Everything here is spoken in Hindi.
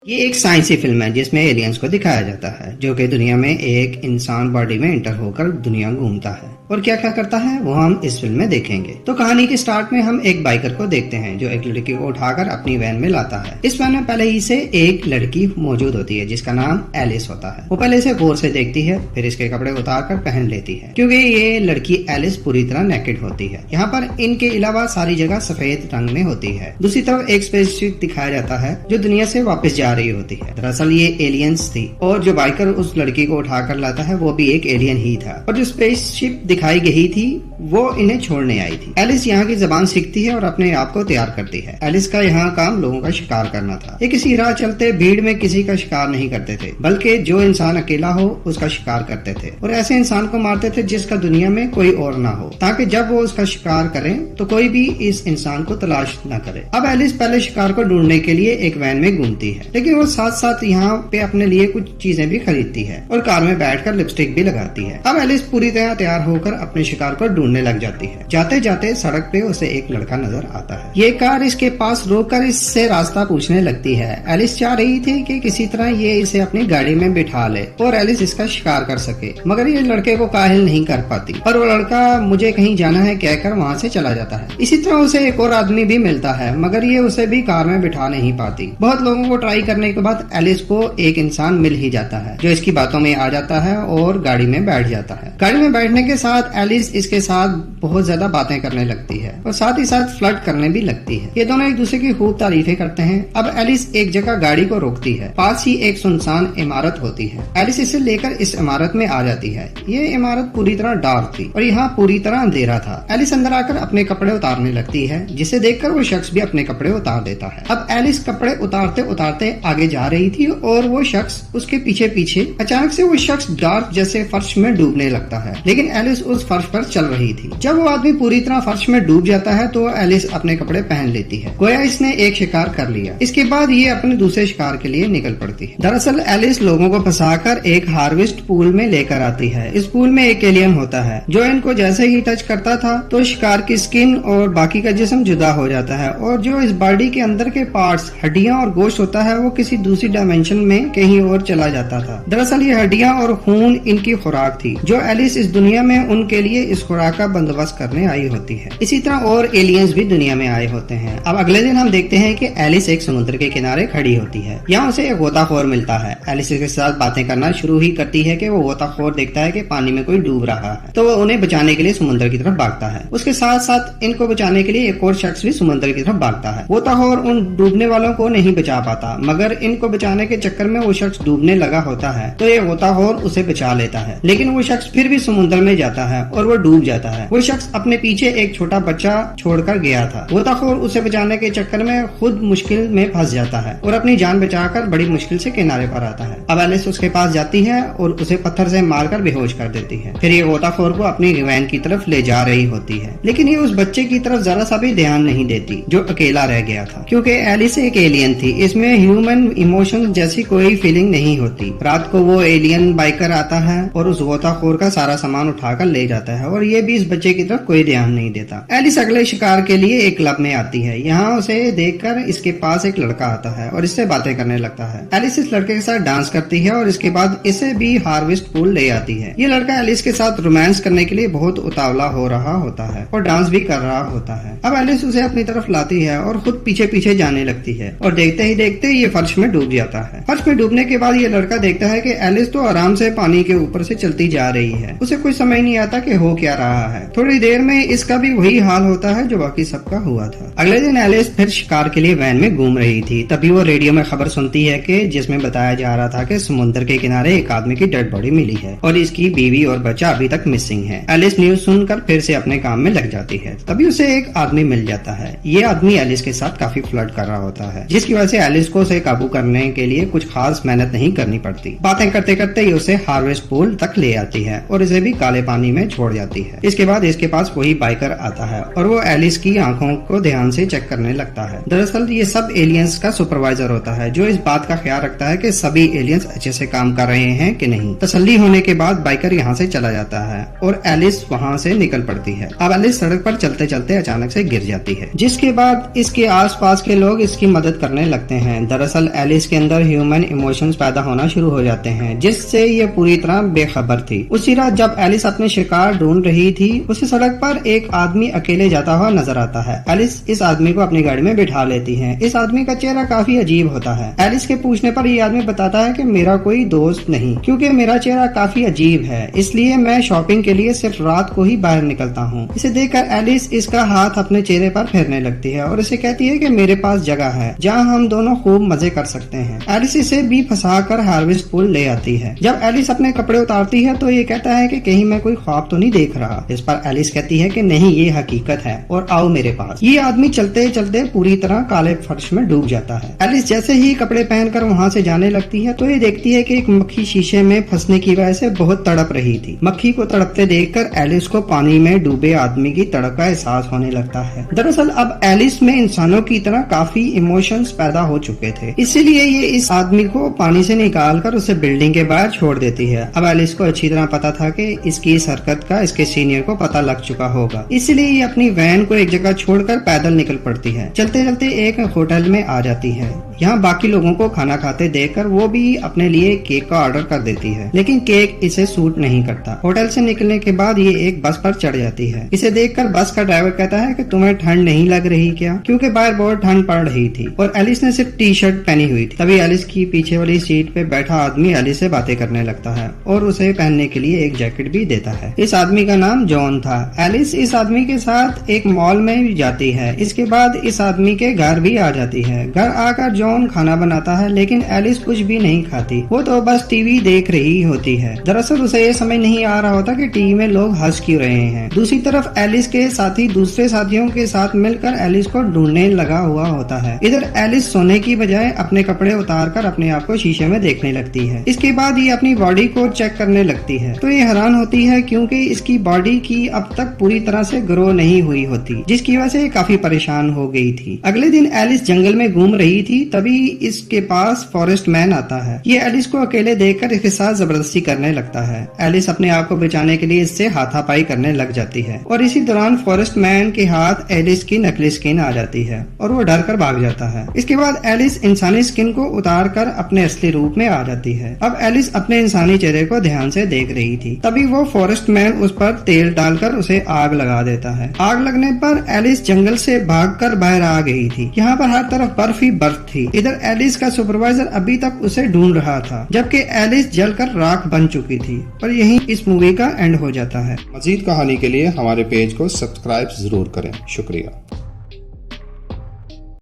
ये एक साइंसी फिल्म है जिसमें एलियंस को दिखाया जाता है जो कि दुनिया में एक इंसान बॉडी में एंटर होकर दुनिया घूमता है और क्या क्या करता है वो हम इस फिल्म में देखेंगे। तो कहानी के स्टार्ट में हम एक बाइकर को देखते हैं जो एक लड़की को उठाकर अपनी वैन में लाता है। इस वैन में पहले ही से एक लड़की मौजूद होती है जिसका नाम एलिस होता है। वो पहले इसे गौर से देखती है, फिर इसके कपड़े उतार कर पहन लेती है क्योंकि ये लड़की एलिस पूरी तरह नेकेड होती है। यहाँ पर इनके अलावा सारी जगह सफेद रंग में होती है। दूसरी तरफ एक स्पेसशिप दिखाया जाता है जो दुनिया से वापस जा रही होती है। दरअसल ये एलियंस थी और जो बाइकर उस लड़की को उठाकर लाता है वो भी एक एलियन ही था और जो स्पेसशिप दिखाई गई थी वो इन्हें छोड़ने आई थी। एलिस यहाँ की जबान सीखती है और अपने आप को तैयार करती है। एलिस का यहाँ काम लोगों का शिकार करना था। ये किसी राह चलते भीड़ में किसी का शिकार नहीं करते थे बल्कि जो इंसान अकेला हो उसका शिकार करते थे और ऐसे इंसान को मारते थे जिसका दुनिया में कोई और ना हो ताकि जब वो उसका शिकार करें तो कोई भी इस इंसान को तलाश न करे। अब एलिस पहले शिकार को ढूंढने के लिए एक वैन में घूमती है लेकिन वो साथ साथ यहाँ पे अपने लिए कुछ चीजें भी खरीदती है और कार में बैठकर लिपस्टिक भी लगाती है। अब एलिस पूरी तरह तैयार होकर अपने शिकार को ढूंढने लग जाती है। जाते जाते सड़क पे उसे एक लड़का नजर आता है। ये कार इसके पास रोककर इससे रास्ता पूछने लगती है। एलिस चाह रही थी कि किसी तरह ये इसे अपनी गाड़ी में बिठा ले और एलिस इसका शिकार कर सके, मगर ये लड़के को काहिल नहीं कर पाती और वो लड़का मुझे कहीं जाना है कहकर वहाँ से चला जाता है। इसी तरह उसे एक और आदमी भी मिलता है मगर ये उसे भी कार में बिठा नहीं पाती। बहुत लोगों को ट्राई करने के बाद एलिस को एक इंसान मिल ही जाता है जो इसकी बातों में आ जाता है और गाड़ी में बैठ जाता है। गाड़ी में बैठने के साथ एलिस इसके साथ बहुत ज्यादा बातें करने लगती है और साथ ही साथ फ्लर्ट करने भी लगती है। ये दोनों एक दूसरे की खूब तारीफें करते हैं। अब एलिस एक जगह गाड़ी को रोकती है। पास ही एक सुनसान इमारत होती है। एलिस इसे लेकर इस इमारत में आ जाती है। ये इमारत पूरी तरह डार्क थी और यहाँ पूरी तरह अंधेरा था। एलिस अंदर आकर अपने कपड़े उतारने लगती है जिसे देखकर वो शख्स भी अपने कपड़े उतार देता है। अब एलिस कपड़े उतारते उतारते आगे जा रही थी और वो शख्स उसके पीछे पीछे। अचानक से वो शख्स डार्क जैसे फर्श में डूबने लगता है लेकिन एलिस उस फर्श पर चल रही थी। जब वो आदमी पूरी तरह फर्श में डूब जाता है तो एलिस अपने कपड़े पहन लेती है, गोया इसने एक शिकार कर लिया। इसके बाद ये अपने दूसरे शिकार के लिए निकल पड़ती है। दरअसल एलिस लोगों को फंसाकर एक हार्वेस्ट पूल में लेकर आती है। इस पूल में एक एलियन होता है जो इनको जैसे ही टच करता था तो शिकार की स्किन और बाकी का जिस्म जुदा हो जाता है और जो इस बॉडी के अंदर के पार्ट्स हड्डियां और गोश्त होता है वो किसी दूसरी डायमेंशन में कहीं और चला जाता था। दरअसल ये हड्डियां और खून इनकी खुराक थी जो एलिस इस दुनिया में उनके लिए इस खुराक का बंदोबस्त करने आई होती है। इसी तरह और एलियंस भी दुनिया में आए होते हैं। अब अगले दिन हम देखते हैं कि एलिस एक समुद्र के किनारे खड़ी होती है। यहाँ उसे एक गोताखोर मिलता है। एलिस के साथ बातें करना शुरू ही करती है कि वो गोताखोर देखता है कि पानी में कोई डूब रहा है तो वो उन्हें बचाने के लिए समुद्र की तरफ भागता है। उसके साथ साथ इनको बचाने के लिए एक और शख्स भी समुद्र की तरफ भागता है। गोताखोर उन डूबने वालों को नहीं बचा पाता मगर इनको बचाने के चक्कर में वो शख्स डूबने लगा होता है तो ये गोताखोर उसे बचा लेता है लेकिन वो शख्स फिर भी समुद्र में जाता है और वो डूब जाता है। वो शख्स अपने पीछे एक छोटा बच्चा छोड़कर गया था। गोताखोर उसे बचाने के चक्कर में खुद मुश्किल में फंस जाता है और अपनी जान बचाकर बड़ी मुश्किल से किनारे पर आता है। अब एलिस उसके पास जाती है और उसे पत्थर से मारकर बेहोश कर देती है। फिर ये गोताखोर को अपनी वैन की तरफ ले जा रही होती है लेकिन ये उस बच्चे की तरफ जरा सा भी ध्यान नहीं देती जो अकेला रह गया था क्योंकि एलिस एक एलियन थी। इसमें ह्यूमन इमोशन जैसी कोई फीलिंग नहीं होती। रात को वो एलियन बाइकर आता है और उस गोताखोर का सारा सामान उठाकर ले जाता है और ये भी इस बच्चे की तरफ कोई ध्यान नहीं देता। एलिस अगले शिकार के लिए एक क्लब में आती है। यहाँ उसे देखकर इसके पास एक लड़का आता है और इससे बातें करने लगता है। एलिस इस लड़के के साथ डांस करती है और इसके बाद इसे भी हार्वेस्ट पूल ले आती है। ये लड़का एलिस के साथ रोमांस करने के लिए बहुत उतावला हो रहा होता है और डांस भी कर रहा होता है। अब एलिस उसे अपनी तरफ लाती है और खुद पीछे पीछे जाने लगती है और देखते ही देखते ये फर्श में डूब जाता है। फर्श में डूबने के बाद ये लड़का देखता है कि एलिस तो आराम से पानी के ऊपर से चलती जा रही है। उसे कुछ समझ नहीं आता कि हो क्या रहा है। थोड़ी देर में इसका भी वही हाल होता है जो बाकी सबका हुआ था। अगले दिन एलिस फिर शिकार के लिए वैन में घूम रही थी। तभी वो रेडियो में खबर सुनती है कि जिसमें बताया जा रहा था कि समुद्र के किनारे एक आदमी की डेड बॉडी मिली है और इसकी बीवी और बच्चा अभी तक मिसिंग है। एलिस न्यूज सुनकर फिर से अपने काम में लग जाती है। तभी उसे एक आदमी मिल जाता है। ये आदमी एलिस के साथ काफी फ्लर्ट कर रहा होता है जिसकी वजह से एलिस को उसे काबू करने के लिए कुछ खास मेहनत नहीं करनी पड़ती। बातें करते करते ही उसे हार्वेस्ट पूल तक ले आती है और इसे भी काले पानी में छोड़ जाती है। इसके बाद इसके पास वही बाइकर आता है और वो एलिस की आंखों को ध्यान से चेक करने लगता है। दरअसल ये सब एलियंस का सुपरवाइजर होता है जो इस बात का ख्याल रखता है कि सभी एलियंस अच्छे से काम कर रहे हैं कि नहीं। तसल्ली होने के बाद बाइकर यहाँ से चला जाता है और एलिस वहाँ से निकल पड़ती है। अब एलिस सड़क पर चलते चलते अचानक से गिर जाती है जिसके बाद इसके आसपास के लोग इसकी मदद करने लगते हैं। दरअसल दरअसल एलिस के अंदर ह्यूमन इमोशंस पैदा होना शुरू हो जाते हैं, जिससे ये पूरी तरह बेखबर थी। उसी रात जब एलिस अपने शिकार ढूंढ रही थी, उसे सड़क पर एक आदमी अकेले जाता हुआ नजर आता है। एलिस इस आदमी को अपनी गाड़ी में बिठा लेती है। इस आदमी का चेहरा काफी अजीब होता है। एलिस के पूछने पर ये आदमी बताता है कि मेरा कोई दोस्त नहीं, क्योंकि मेरा चेहरा काफी अजीब है, इसलिए मैं शॉपिंग के लिए सिर्फ रात को ही बाहर निकलता हूँ। इसे देखकर एलिस इसका हाथ अपने चेहरे पर फेरने लगती है और इसे कहती है कि मेरे पास जगह है जहाँ हम दोनों खूब मजे कर सकते हैं। एलिस इसे भी फंसाकर हार्वेस्ट पूल ले आती है। जब एलिस अपने कपड़े उतारती है तो ये कहता है कि कहीं मैं कोई ख्वाब तो नहीं देख रहा। इस पर एलिस कहती है कि नहीं, ये हकीकत है और आओ मेरे पास। ये आदमी चलते चलते पूरी तरह काले फर्श में डूब जाता है। एलिस जैसे ही कपड़े पहनकर वहाँ से जाने लगती है तो ये देखती है कि एक मक्खी शीशे में फंसने की वजह से बहुत तड़प रही थी। मक्खी को तड़पते देखकर एलिस को पानी में डूबे आदमी की तड़प का एहसास होने लगता है। दरअसल अब एलिस में इंसानों की तरह काफी इमोशंस पैदा हो चुके थे, इसीलिए ये इस आदमी को पानी से निकालकर उसे बिल्डिंग के बाहर छोड़ देती है। अब एलिस को अच्छी तरह पता था कि इसकी इस हरकत का इसके सीनियर को पता लग चुका होगा, इसलिए ये अपनी वैन को एक जगह छोड़कर पैदल निकल पड़ती है। चलते चलते एक होटल में आ जाती है। यहाँ बाकी लोगों को खाना खाते देखकर वो भी अपने लिए केक का ऑर्डर कर देती है, लेकिन केक इसे सूट नहीं करता। होटल से निकलने के बाद ये एक बस पर चढ़ जाती है। इसे देखकर बस का ड्राइवर कहता है कि तुम्हें ठंड नहीं लग रही क्या, क्योंकि बाहर बहुत ठंड पड़ रही थी और एलिस ने सिर्फ टी शर्ट पहनी हुई थी। तभी एलिस की पीछे वाली सीट पे बैठा आदमी एलिस से बातें करने लगता है और उसे पहनने के लिए एक जैकेट भी देता है। इस आदमी का नाम जॉन था। एलिस इस आदमी के साथ एक मॉल में जाती है। इसके बाद इस आदमी के घर भी आ जाती है। घर आकर जॉन खाना बनाता है, लेकिन एलिस कुछ भी नहीं खाती। वो तो बस टीवी देख रही होती है। दरअसल उसे ये समझ नहीं आ रहा होता कि टीवी में लोग हंस क्यों रहे हैं। दूसरी तरफ एलिस के साथी दूसरे साथियों के साथ मिलकर एलिस को ढूंढने लगा हुआ होता है। इधर एलिस सोने की बजाय अपने कपड़े उतारकर अपने आप को शीशे में देखने लगती है। इसके बाद ये अपनी बॉडी को चेक करने लगती है तो ये हैरान होती है, क्योंकि इसकी बॉडी की अब तक पूरी तरह से ग्रो नहीं हुई होती, जिसकी वजह से काफी परेशान हो गई थी। अगले दिन एलिस जंगल में घूम रही थी, तभी इसके पास फॉरेस्ट मैन आता है। ये एलिस को अकेले देखकर इसके साथ जबरदस्ती करने लगता है। एलिस अपने आप को बचाने के लिए इससे हाथापाई करने लग जाती है और इसी दौरान फॉरेस्ट मैन के हाथ एलिस की नकली स्किन आ जाती है और वो डर कर भाग जाता है। इसके बाद एलिस इंसानी स्किन को उतार कर अपने असली रूप में आ जाती है। अब एलिस अपने इंसानी चेहरे को ध्यान से देख रही थी। तभी वो फॉरेस्ट मैन उस पर तेल डालकर उसे आग लगा देता है। आग लगने पर एलिस जंगल से भागकर बाहर आ गई थी। यहाँ पर हर तरफ बर्फ ही बर्फ थी। इधर एलिस का सुपरवाइजर अभी तक उसे ढूंढ रहा था, जबकि एलिस जलकर राख बन चुकी थी। और यहीं इस मूवी का एंड हो जाता है। मजीद कहानी के लिए हमारे पेज को सब्सक्राइब जरूर करें। शुक्रिया।